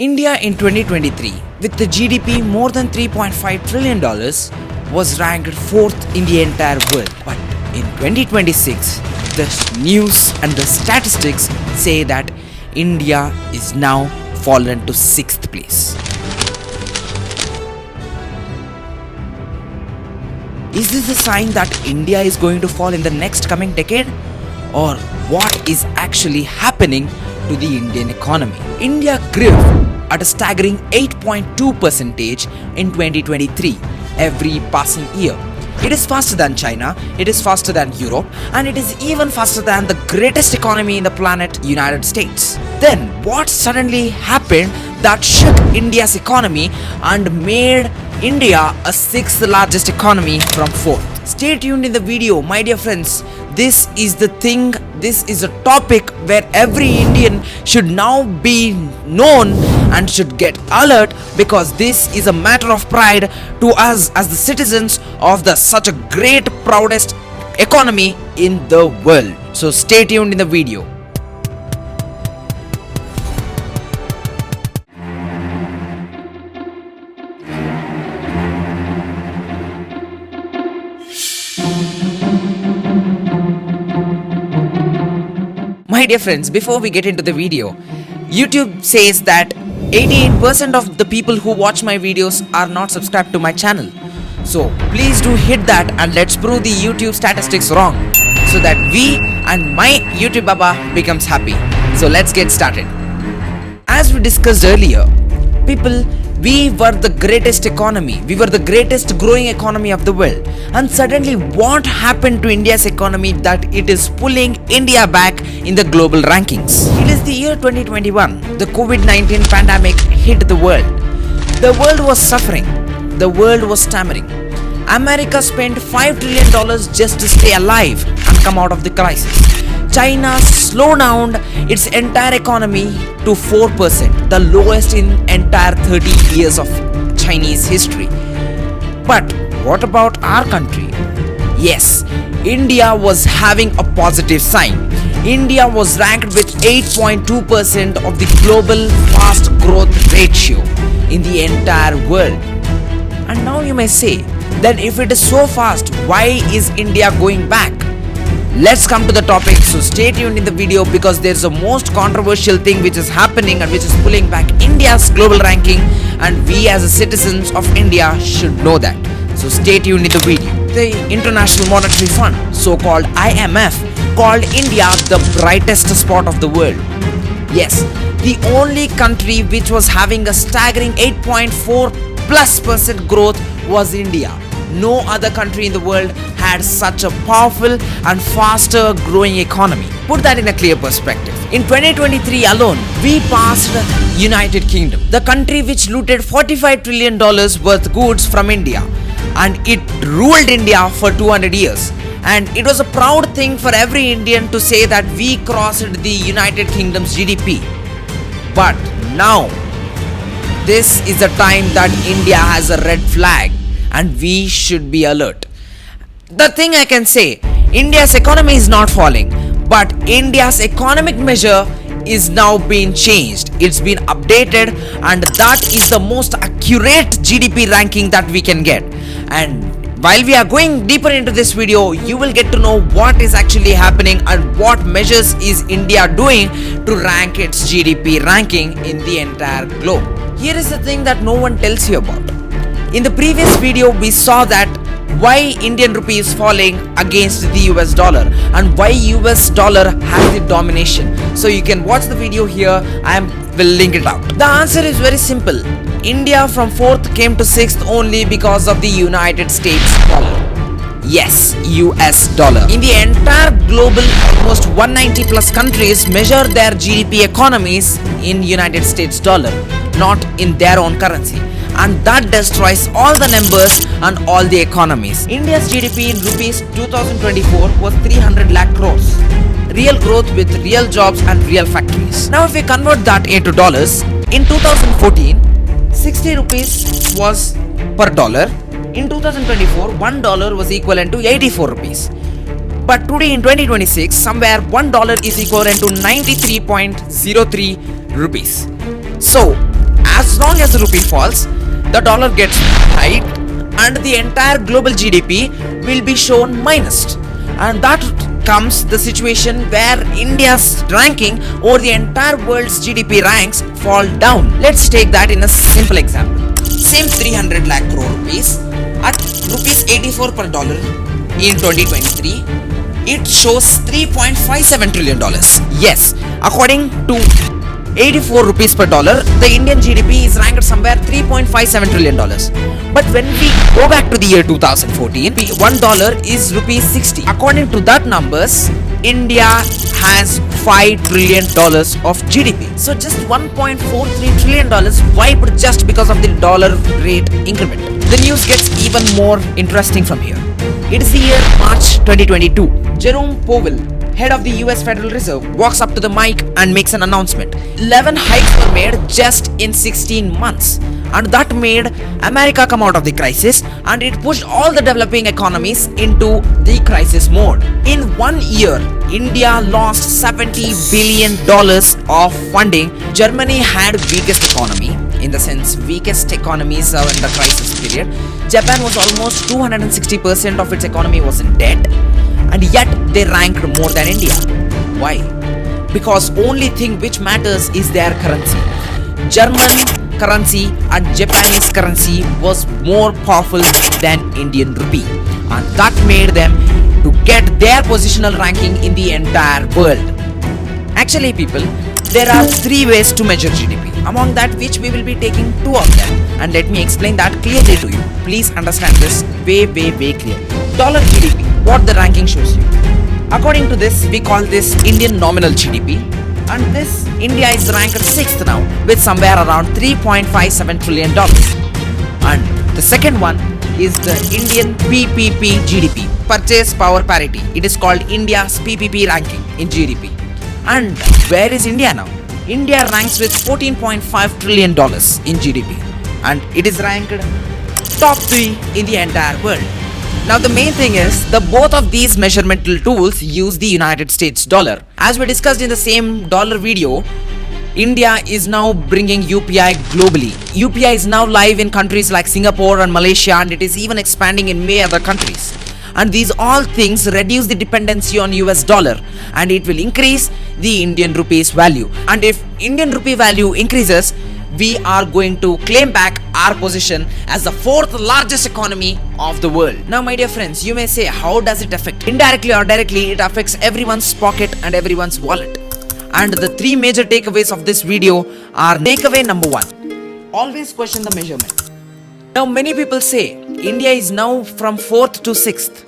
India in 2023, with the GDP more than $3.5 trillion, was ranked 4th in the entire world. But in 2026, the news and the statistics say that India is now fallen to 6th place. Is this a sign that India is going to fall in the next coming decade? Or what is actually happening to the Indian economy? India grew at a staggering 8.2% in 2023 every passing year. It is faster than China, it is faster than Europe, and it is even faster than the greatest economy in the planet, United States. Then what suddenly happened that shook India's economy and made India a 6th largest economy from 4th? Stay tuned in the video, my dear friends. This is the thing, this is a topic where every Indian should now be known and should get alert, because this is a matter of pride to us as the citizens of such a great, proudest economy in the world. So stay tuned in the video. My dear friends, before we get into the video, YouTube says that 88% of the people who watch my videos are not subscribed to my channel. So please do hit that and let's prove the YouTube statistics wrong, so that we and my YouTube Baba becomes happy. So let's get started. As we discussed earlier, people, we were the greatest economy, we were the greatest growing economy of the world, and suddenly what happened to India's economy that it is pulling India back in the global rankings? It is the year 2021. The COVID-19 pandemic hit the world. The world was suffering. The world was stammering. America spent $5 trillion just to stay alive and come out of the crisis. China slowed down its entire economy to 4%, the lowest in entire 30 years of Chinese history. But what about our country? Yes, India was having a positive sign. India was ranked with 8.2% of the global fast growth ratio in the entire world. And now you may say, then if it is so fast, why is India going back? Let's come to the topic, so stay tuned in the video, because there's a most controversial thing which is happening and which is pulling back India's global ranking, and we as citizens of India should know that. So stay tuned in the video. The International Monetary Fund, so-called IMF, called India the brightest spot of the world. Yes, the only country which was having a staggering 8.4+% growth was India. No other country in the world had such a powerful and faster growing economy. Put that in a clear perspective. In 2023 alone, we passed United Kingdom, the country which looted $45 trillion worth goods from India, and it ruled India for 200 years. And it was a proud thing for every Indian to say that we crossed the United Kingdom's GDP. But now, this is the time that India has a red flag, and we should be alert. The thing I can say, India's economy is not falling, but India's economic measure is now being changed. It's been updated, and that is the most accurate GDP ranking that we can get. And while we are going deeper into this video, you will get to know what is actually happening and what measures is India doing to rank its GDP ranking in the entire globe. Here is the thing that no one tells you about. In the previous video, we saw that why Indian rupee is falling against the US dollar and why US dollar has the domination. So you can watch the video here, I will link it out. The answer is very simple. India from 4th came to 6th only because of the United States dollar. Yes, US dollar. In the entire global, almost 190 plus countries measure their GDP economies in United States dollar, not in their own currency. And that destroys all the numbers and all the economies. India's GDP in rupees 2024 was 300 lakh crores. Real growth with real jobs and real factories. Now if we convert that into dollars, in 2014, 60 rupees was per dollar. In 2024, $1 was equivalent to 84 rupees. But today in 2026, somewhere $1 is equivalent to 93.03 rupees. So long as the rupee falls, the dollar gets hiked and the entire global GDP will be shown minus. And that comes the situation where India's ranking over the entire world's GDP ranks fall down. Let's take that in a simple example. Same 300 lakh crore rupees at rupees 84 per dollar in 2023, it shows $3.57 trillion. Yes, according to 84 rupees per dollar, the Indian GDP is ranked somewhere $3.57 trillion. But when we go back to the year 2014, $1 is rupees 60. According to that numbers, India has $5 trillion of GDP. So just $1.43 trillion wiped just because of the dollar rate increment. The news gets even more interesting from here. It is the year March 2022. Jerome Powell, head of the US Federal Reserve, walks up to the mic and makes an announcement. 11 hikes were made just in 16 months. And that made America come out of the crisis, and it pushed all the developing economies into the crisis mode. In 1 year, India lost $70 billion of funding. Germany had weakest economy, in the sense weakest economies in the crisis period. Japan was almost 260% of its economy was in debt, and yet they ranked more than India. Why? Because only thing which matters is their currency. German currency and Japanese currency was more powerful than Indian rupee, and that made them to get their positional ranking in the entire world. Actually people, there are 3 ways to measure GDP. Among that which we will be taking 2 of them, and let me explain that clearly to you. Please understand this way clear. Dollar GDP, what the ranking shows you. According to this, we call this Indian nominal GDP, and this India is ranked 6th now with somewhere around $3.57 trillion. And the second one is the Indian PPP GDP, purchase power parity. It is called India's PPP ranking in GDP. And where is India now? India ranks with $14.5 trillion in GDP, and it is ranked top 3 in the entire world. Now the main thing is, the both of these measuremental tools use the United States dollar. As we discussed in the same dollar video, India is now bringing UPI globally. UPI is now live in countries like Singapore and Malaysia, and it is even expanding in many other countries. And these all things reduce the dependency on US dollar, and it will increase the Indian rupee's value. And if Indian rupee value increases, we are going to claim back our position as the 4th largest economy of the world. Now my dear friends, you may say, how does it affect? Indirectly or directly, it affects everyone's pocket and everyone's wallet. And the 3 major takeaways of this video are: takeaway number 1, always question the measurement. Now many people say India is now from 4th to 6th.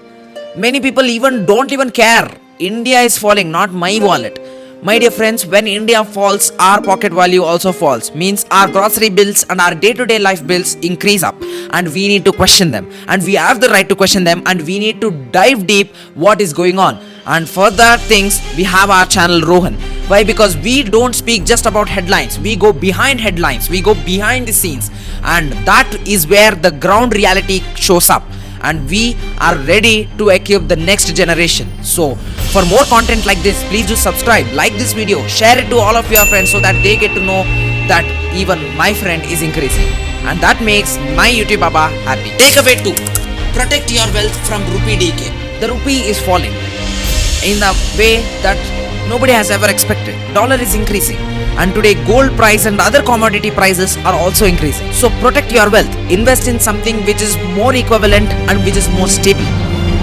Many people don't even care. India is falling, not my wallet. My dear friends, when India falls, our pocket value also falls. Means our grocery bills and our day-to-day life bills increase up, and we need to question them. And we have the right to question them, and we need to dive deep what is going on. And for that things, we have our channel Rohan. Why? Because we don't speak just about headlines. We go behind headlines. We go behind the scenes. And that is where the ground reality shows up. And we are ready to equip the next generation. So for more content like this, please do subscribe, like this video, share it to all of your friends so that they get to know that even my friend is increasing. And that makes my YouTube Baba happy. Takeaway 2, protect your wealth from rupee decay. The rupee is falling in a way that nobody has ever expected. Dollar is increasing, and today gold price and other commodity prices are also increasing. So protect your wealth. Invest in something which is more equivalent and which is more stable.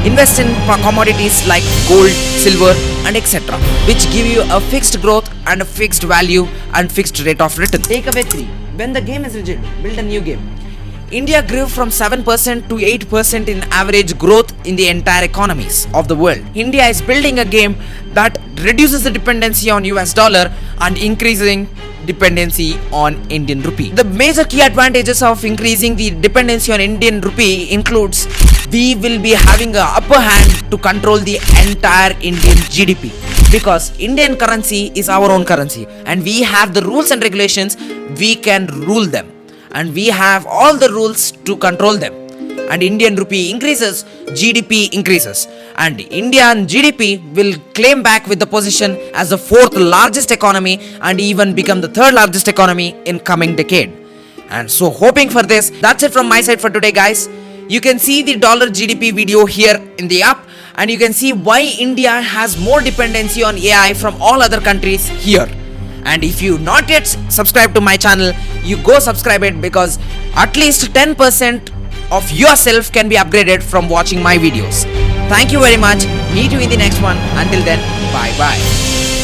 Invest in commodities like gold, silver and etc., which give you a fixed growth and a fixed value and fixed rate of return. Takeaway 3, when the game is rigid, build a new game. India grew from 7% to 8% in average growth in the entire economies of the world. India is building a game that reduces the dependency on US dollar and increasing dependency on Indian rupee. The major key advantages of increasing the dependency on Indian rupee includes we will be having an upper hand to control the entire Indian GDP, because Indian currency is our own currency and we have the rules and regulations. We can rule them, and we have all the rules to control them. And Indian rupee increases, GDP increases, and Indian GDP will claim back with the position as the 4th largest economy and even become the 3rd largest economy in coming decade. And so hoping for this. That's it from my side for today, guys. You can see the dollar GDP video here in the app, and you can see why India has more dependency on AI from all other countries here. And if you not yet subscribe to my channel, you go subscribe it, because at least 10% of yourself can be upgraded from watching my videos. Thank you very much. Meet you in the next one. Until then, bye bye.